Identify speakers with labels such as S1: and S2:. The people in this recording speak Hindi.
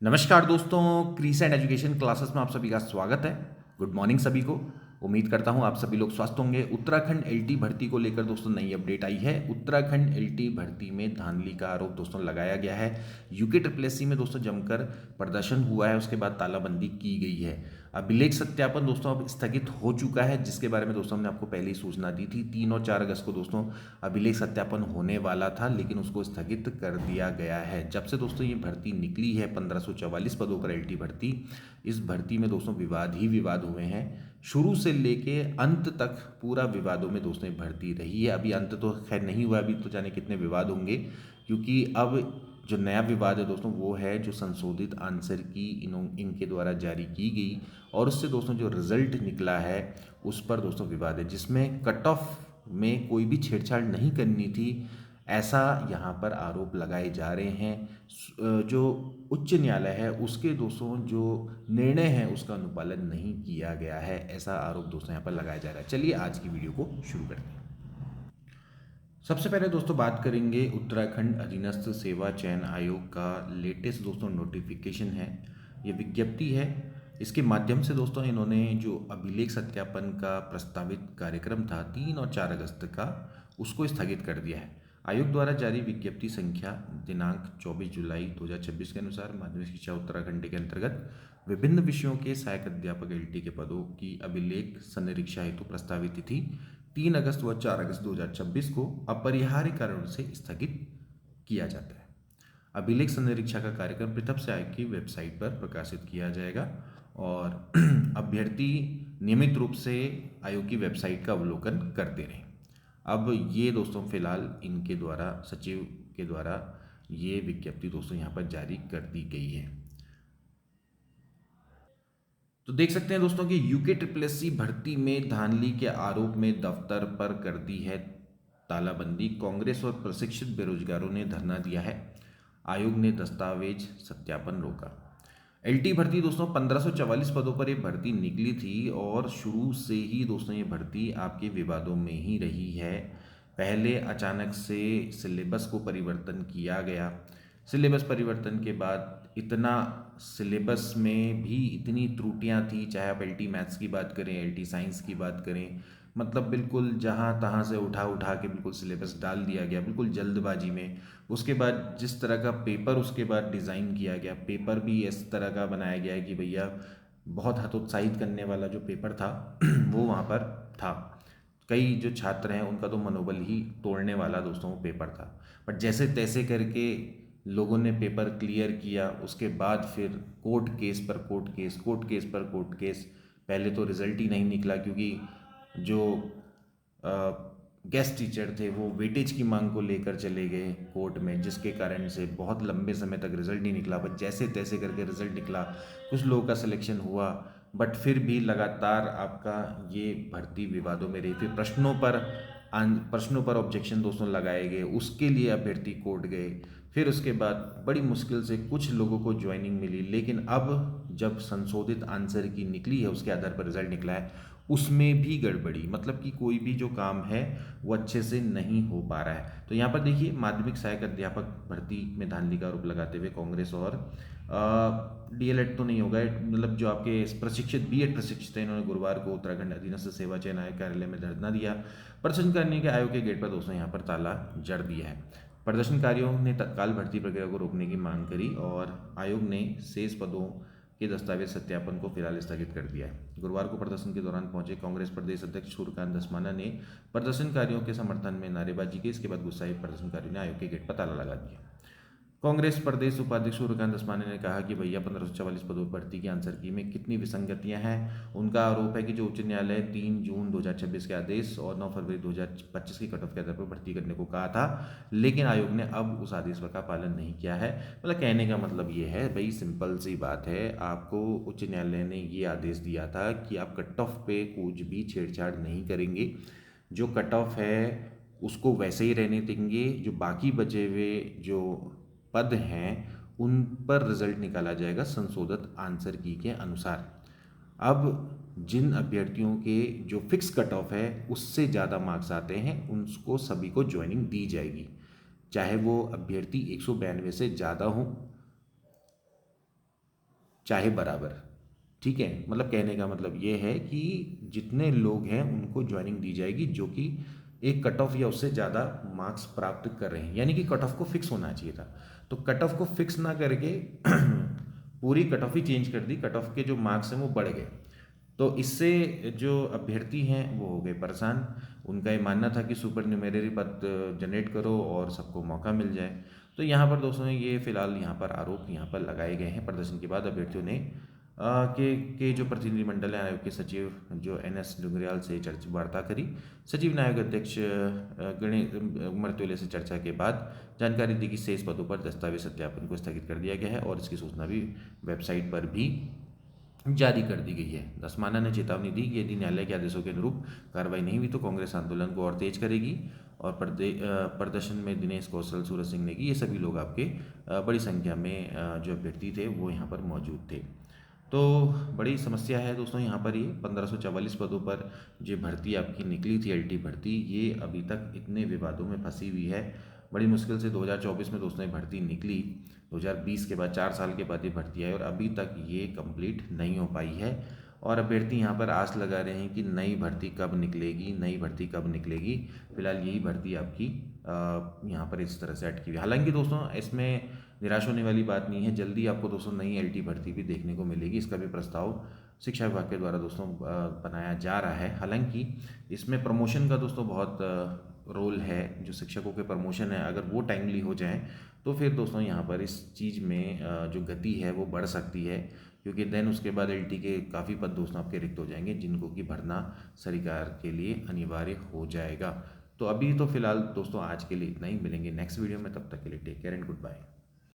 S1: नमस्कार दोस्तों, क्रीसेंट एजुकेशन क्लासेस में आप सभी का स्वागत है। गुड मॉर्निंग सभी को। उम्मीद करता हूं आप सभी लोग स्वस्थ होंगे। उत्तराखंड एलटी भर्ती को लेकर दोस्तों नई अपडेट आई है। उत्तराखंड एलटी भर्ती में धांधली का आरोप दोस्तों लगाया गया है। यूके ट्रिपल एससी में दोस्तों जमकर प्रदर्शन हुआ है, उसके बाद तालाबंदी की गई है। अभिलेख सत्यापन दोस्तों अब स्थगित हो चुका है, जिसके बारे में दोस्तों हमने आपको पहले ही सूचना दी थी। 3 और 4 अगस्त को दोस्तों अभिलेख सत्यापन होने वाला था, लेकिन उसको स्थगित कर दिया गया है। जब से दोस्तों ये भर्ती निकली है 1544 पदों पर एलटी भर्ती, इस भर्ती में दोस्तों विवाद ही विवाद हुए हैं। शुरू से लेके अंत तक पूरा विवादों में दोस्तों ये भर्ती रही है। अभी अंत तो खैर नहीं हुआ, अभी तो जाने कितने विवाद होंगे, क्योंकि अब जो नया विवाद है दोस्तों वो है जो संशोधित आंसर की इनके द्वारा जारी की गई और उससे दोस्तों जो रिजल्ट निकला है उस पर दोस्तों विवाद है, जिसमें कट ऑफ में कोई भी छेड़छाड़ नहीं करनी थी, ऐसा यहाँ पर आरोप लगाए जा रहे हैं। जो उच्च न्यायालय है उसके दोस्तों जो निर्णय है उसका अनुपालन नहीं किया गया है, ऐसा आरोप दोस्तों यहाँ पर लगाया जा रहा है। चलिए आज की वीडियो को शुरू करते हैं। सबसे पहले दोस्तों बात करेंगे उत्तराखंड अधीनस्थ सेवा चयन आयोग का लेटेस्ट दोस्तों नोटिफिकेशन है, ये विज्ञप्ति है। इसके माध्यम से दोस्तों इन्होंने जो अभिलेख सत्यापन का प्रस्तावित कार्यक्रम था 3 और 4 अगस्त का, उसको स्थगित कर दिया है। आयोग द्वारा जारी विज्ञप्ति संख्या दिनांक 24 जुलाई 2026 के अनुसार माध्यमिक शिक्षा उत्तराखंड के अंतर्गत विभिन्न विषयों के सहायक अध्यापक एलटी के पदों की अभिलेख संरीक्षा हेतु प्रस्तावित तिथि 3 अगस्त व 4 अगस्त 2026 को अपरिहार्य कारणों से स्थगित किया जाता है। अभिलेख संरीक्षा का कार्यक्रम पृथक से आयोग की वेबसाइट पर प्रकाशित किया जाएगा और अभ्यर्थी नियमित रूप से आयोग की वेबसाइट का अवलोकन करते रहें। अब ये दोस्तों फिलहाल इनके द्वारा सचिव के द्वारा ये विज्ञप्ति दोस्तों यहाँ पर जारी कर दी गई है। तो देख सकते हैं दोस्तों कि यूके ट्रिपल एससी भर्ती में धांधली के आरोप में दफ्तर पर कर दी है तालाबंदी। कांग्रेस और प्रशिक्षित बेरोजगारों ने धरना दिया है। आयोग ने दस्तावेज सत्यापन रोका। एलटी भर्ती दोस्तों 1544 पदों पर ये भर्ती निकली थी और शुरू से ही दोस्तों ये भर्ती आपके विवादों में ही रही है। पहले अचानक से सिलेबस को परिवर्तन किया गया। सिलेबस परिवर्तन के बाद इतना सिलेबस में भी इतनी त्रुटियां थी, चाहे आप एलटी मैथ्स की बात करें, एलटी साइंस की बात करें, मतलब बिल्कुल जहाँ तहाँ से उठा उठा के बिल्कुल सिलेबस डाल दिया गया, बिल्कुल जल्दबाजी में। उसके बाद जिस तरह का पेपर उसके बाद डिज़ाइन किया गया, पेपर भी इस तरह का बनाया गया है कि भैया बहुत हतोत्साहित करने वाला जो पेपर था वो वहाँ पर था। कई जो छात्र हैं उनका तो मनोबल ही तोड़ने वाला दोस्तों वो पेपर था, बट जैसे तैसे करके लोगों ने पेपर क्लियर किया। उसके बाद फिर कोर्ट केस पर कोर्ट केस, कोर्ट केस पर कोर्ट केस। पहले तो रिजल्ट ही नहीं निकला क्योंकि जो गेस्ट टीचर थे वो वेटेज की मांग को लेकर चले गए कोर्ट में, जिसके कारण से बहुत लंबे समय तक रिजल्ट नहीं निकला। बट जैसे तैसे करके रिजल्ट निकला, कुछ लोगों का सिलेक्शन हुआ, बट फिर भी लगातार आपका ये भर्ती विवादों में रही। फिर प्रश्नों पर ऑब्जेक्शन दोस्तों लगाए गए, उसके लिए अभ्यर्थी कोर्ट गए। फिर उसके बाद बड़ी मुश्किल से कुछ लोगों को ज्वाइनिंग मिली, लेकिन अब जब संशोधित आंसर की निकली है उसके आधार पर रिजल्ट निकला है, उसमें भी गड़बड़ी, मतलब कि कोई भी जो काम है वो अच्छे से नहीं हो पा रहा है। तो यहाँ पर देखिए माध्यमिक सहायक अध्यापक भर्ती में धांधली का आरोप लगाते हुए कांग्रेस और डीएलएड तो नहीं होगा, मतलब जो आपके प्रशिक्षित बीएड प्रशिक्षित हैं, इन्होंने गुरुवार को उत्तराखंड अधीनस्थ सेवा चयन आयोग कार्यालय में धरना दिया। प्रदर्शन करने के आयोग के गेट पर दोस्तों यहाँ पर ताला जड़ दिया है। प्रदर्शनकारियों ने तत्काल भर्ती प्रक्रिया को रोकने की मांग करी और आयोग ने शेष पदों के दस्तावेज सत्यापन को फिलहाल स्थगित कर दिया है। गुरुवार को प्रदर्शन के दौरान पहुंचे कांग्रेस प्रदेश अध्यक्ष सूर्यकांत धस्माना ने प्रदर्शनकारियों के समर्थन में नारेबाजी की। इसके बाद गुस्साए प्रदर्शनकारियों ने आयोग के गेट पर ताला लगा दिया। कांग्रेस प्रदेश उपाध्यक्ष सूर्यकांत धस्माना ने कहा कि भैया 1544 पदों पर भर्ती की आंसर की में कितनी विसंगतियां हैं। उनका आरोप है कि जो उच्च न्यायालय 3 जून 2026 के आदेश और 9 फरवरी 2025 की कट ऑफ के आधार पर भर्ती करने को कहा था, लेकिन आयोग ने अब उस आदेश का पालन नहीं किया है। मतलब कहने का मतलब ये है भाई, सिंपल सी बात है, आपको उच्च न्यायालय ने ये आदेश दिया था कि आप कट ऑफ पे कुछ भी छेड़छाड़ नहीं करेंगे, जो कट ऑफ है उसको वैसे ही रहने देंगे, जो बाकी बचे हुए जो पद हैं उन पर रिजल्ट निकाला जाएगा संशोधित आंसर की के अनुसार। अब जिन अभ्यर्थियों के जो फिक्स कट ऑफ है उससे ज़्यादा मार्क्स आते हैं उनको सभी को ज्वाइनिंग दी जाएगी, चाहे वो अभ्यर्थी 192 से ज़्यादा हो चाहे बराबर। ठीक है, मतलब कहने का मतलब ये है कि जितने लोग हैं उनको ज्वाइनिंग दी जाएगी जो कि एक कट ऑफ या उससे ज़्यादा मार्क्स प्राप्त कर रहे हैं, यानी कि कट ऑफ को फिक्स होना चाहिए था। तो कट ऑफ को फिक्स ना करके पूरी कट ऑफ ही चेंज कर दी, कट ऑफ के जो मार्क्स हैं वो बढ़ गए। तो इससे जो अभ्यर्थी हैं वो हो गए परेशान। उनका ये मानना था कि सुपर न्यूमेररी पद जनरेट करो और सबको मौका मिल जाए। तो यहाँ पर दोस्तों ये फिलहाल यहाँ पर आरोप यहाँ पर लगाए गए हैं। प्रदर्शन के बाद अभ्यर्थियों ने के जो प्रतिनिधिमंडल आयोग के सचिव जो NS डुंगरियाल से चर्चा वार्ता करी। सचिव ने आयोग अध्यक्ष गणेश मर्तोले से चर्चा के बाद जानकारी दी कि शेष पदों पर दस्तावेज सत्यापन को स्थगित कर दिया गया है और इसकी सूचना भी वेबसाइट पर भी जारी कर दी गई है। दसमाना ने चेतावनी दी कि यदि न्यायालय के आदेशों के अनुरूप कार्रवाई नहीं हुई तो कांग्रेस आंदोलन को और तेज करेगी। और प्रदर्शन में दिनेश कौशल, सूरज सिंह नेगी, ये सभी लोग आपके बड़ी संख्या में जो अभ्यर्थी थे वो यहाँ पर मौजूद थे। तो बड़ी समस्या है दोस्तों यहाँ पर। ये 1544 पदों पर जो भर्ती आपकी निकली थी LT भर्ती, ये अभी तक इतने विवादों में फंसी हुई है। बड़ी मुश्किल से 2024 में दोस्तों ये भर्ती निकली, 2020 के बाद 4 साल के बाद ये भर्ती आई और अभी तक ये कंप्लीट नहीं हो पाई है। और अभ्यर्थी यहाँ पर आस लगा रहे हैं कि नई भर्ती कब निकलेगी, नई भर्ती कब निकलेगी। फिलहाल यही भर्ती आपकी यहाँ पर इस तरह से अटकी हुई है। हालांकि दोस्तों इसमें निराश होने वाली बात नहीं है, जल्दी आपको दोस्तों नई LT भर्ती भी देखने को मिलेगी। इसका भी प्रस्ताव शिक्षा विभाग के द्वारा दोस्तों बनाया जा रहा है। हालांकि इसमें प्रमोशन का दोस्तों बहुत रोल है, जो शिक्षकों के प्रमोशन है अगर वो टाइमली हो जाएं तो फिर दोस्तों यहाँ पर इस चीज़ में जो गति है वो बढ़ सकती है, क्योंकि देन उसके बाद LT के काफ़ी पद दोस्तों आपके रिक्त हो जाएंगे जिनको कि भरना सरकार के लिए अनिवार्य हो जाएगा। तो अभी तो फिलहाल दोस्तों आज के लिए इतना ही, मिलेंगे नेक्स्ट वीडियो में, तब तक के लिए take care and good bye.